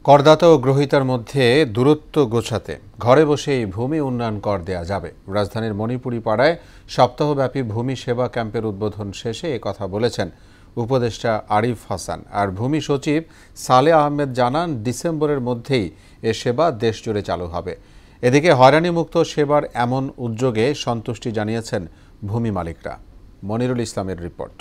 করদাতা ও গ্রহীতার মধ্যে দূরত্ব গোছাতে ঘরে বসেই ভূমি উন্নয়ন কর দেয়া যাবে। রাজধানীর মণিপুরি পাড়ায় সপ্তাহব্যাপী ভূমি সেবা ক্যাম্পের উদ্বোধন শেষে কথা বলেছেন উপদেষ্টা আরিফ হাসান। আর ভূমি সচিব সালে আহমেদ জানান, ডিসেম্বরের মধ্যেই এ সেবা দেশজুড়ে চালু হবে। এদিকে হয়রানিমুক্ত সেবার এমন উদ্যোগে সন্তুষ্টি জানিয়েছেন ভূমি মালিকরা। মনিরুল ইসলামের রিপোর্ট।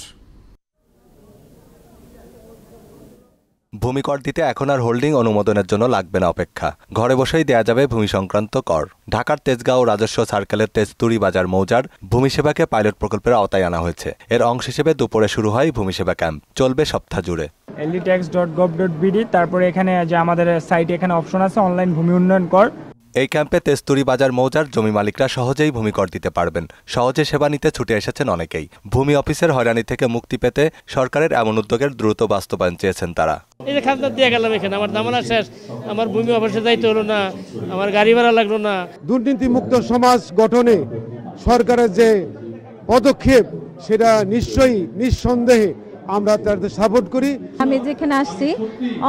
ভূমি কর দিতে এখন আর হোল্ডিং অনুমোদনের জন্য লাগবে না অপেক্ষা। ঘরে বসেই দেয়া যাবে ভূমি সংক্রান্ত কর। ঢাকার তেজগাঁও রাজস্ব সার্কেলের তেজতুরি বাজার মৌজার ভূমি সেবাকে পাইলট প্রকল্পের আওতায় আনা হয়েছে। এর অংশ হিসেবে দুপুরে শুরু হয় ভূমি সেবা ক্যাম্প, চলবে সপ্তাহ জুড়ে। litax.gov.bd তারপরে এখানে যে আমাদের সাইটে এখানে অপশন আছে অনলাইন ভূমি উন্নয়ন কর। এই ক্যাম্পে তেজতুরি বাজার মৌজার জমি মালিকরা সহজেই ভূমি কর দিতে পারবেন। সহজে সেবা নিতে ছুটে এসেছেন অনেকেই। ভূমি অফিসের হয়রানি থেকে মুক্তি পেতে সরকারের এমন উদ্যোগের দ্রুত বাস্তবায়ন চেয়েছেন তারা। এই যে খাজনা দিয়ে গেলাম, এখানে আমার দামানা শেষ, আমার ভূমি অফিসে যাইতে হলো না, আমার গাড়ি ভাড়া লাগলো না। দুর্নীতিমুক্ত সমাজ গঠনে সরকারের যে পদক্ষেপ সেটা নিশ্চয়ই নিঃসন্দেহে আমরা তাদের সাপোর্ট করি। আমি যেখানে আসছি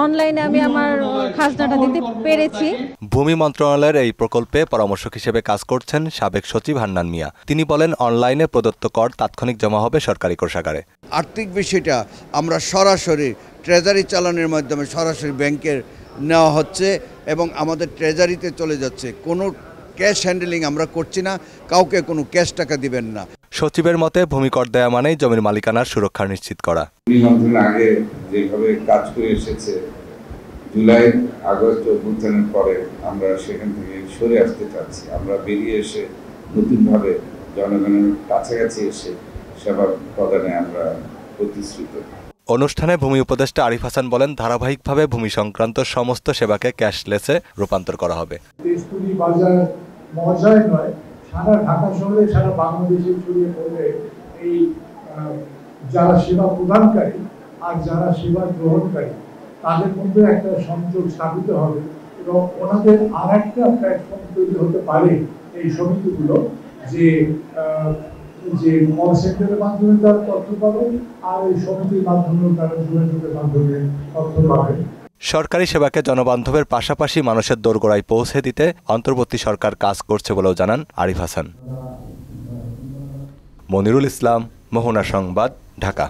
অনলাইনে আমি আমার খাজনাটা দিতে পেরেছি। ভূমি মন্ত্রণালয়ের এই প্রকল্পে পরামর্শক হিসেবে কাজ করছেন সাবেক সচিব হান্নান মিয়া। তিনি বলেন, অনলাইনে প্রদত্ত কর তাৎক্ষণিক জমা হবে সরকারি কোষাগারে। আর্থিক বিষয়টা আমরা সরাসরি ট্রেজারি চালানের মাধ্যমে সরাসরি ব্যাংকের নেওয়া হচ্ছে এবং আমাদের ট্রেজারিতে চলে যাচ্ছে। কোনো ক্যাশ হ্যান্ডেলিং আমরা করছি না, কাউকে কোনো ক্যাশ টাকা দিবেন না। সচিবের মতে, ভূমি কর দেয়া মানেই জমির মালিকানার সুরক্ষা নিশ্চিত করা। ভূমি মন্ত্রণালয় আগে যেভাবে কাজ করে এসেছে, জুলাই আগস্ট অভ্যুত্থানের পরে আমরা সেখান থেকে সরে আসতে চাচ্ছি। আমরা বেরিয়ে এসে নতুনভাবে জনগণের কাছাকাছি এসে সেবা প্রদানে আমরা প্রতিশ্রুত। অনুষ্ঠানে ভূমি উপদেষ্টা আরিফ হাসান বলেন, ধারাবাহিকভাবে ভূমি সংক্রান্ত সমস্ত সেবাকে ক্যাশলেসে রূপান্তর করা হবে। তেজতুরি বাজার মৌজায় নয়, সারা ঢাকা শহরে সারা বাংলাদেশে ছড়িয়ে পড়বে এই যারা সেবা প্রদানকারী আর যারা সেবা গ্রহণকারী তাদের মধ্যে একটা সংযোগ স্থাপিত হবে এবং ওনাদের আর একটা প্ল্যাটফর্ম তৈরি হতে পারে এই সমিতিগুলো, যে কল সেন্টারের মাধ্যমে তারা তথ্য পাবে আর এই সমিতির মাধ্যমে তারা যোগাযোগের মাধ্যমে তথ্য পাবে। সরকারি সেবাকে জনবান্ধবের পাশাপাশি মানুষের দোরগোড়ায় পৌঁছে দিতে অন্তর্বর্তী সরকার কাজ করছে বলেও জানান আরিফ হাসান। মনিরুল ইসলাম, মোহনা সংবাদ, ঢাকা।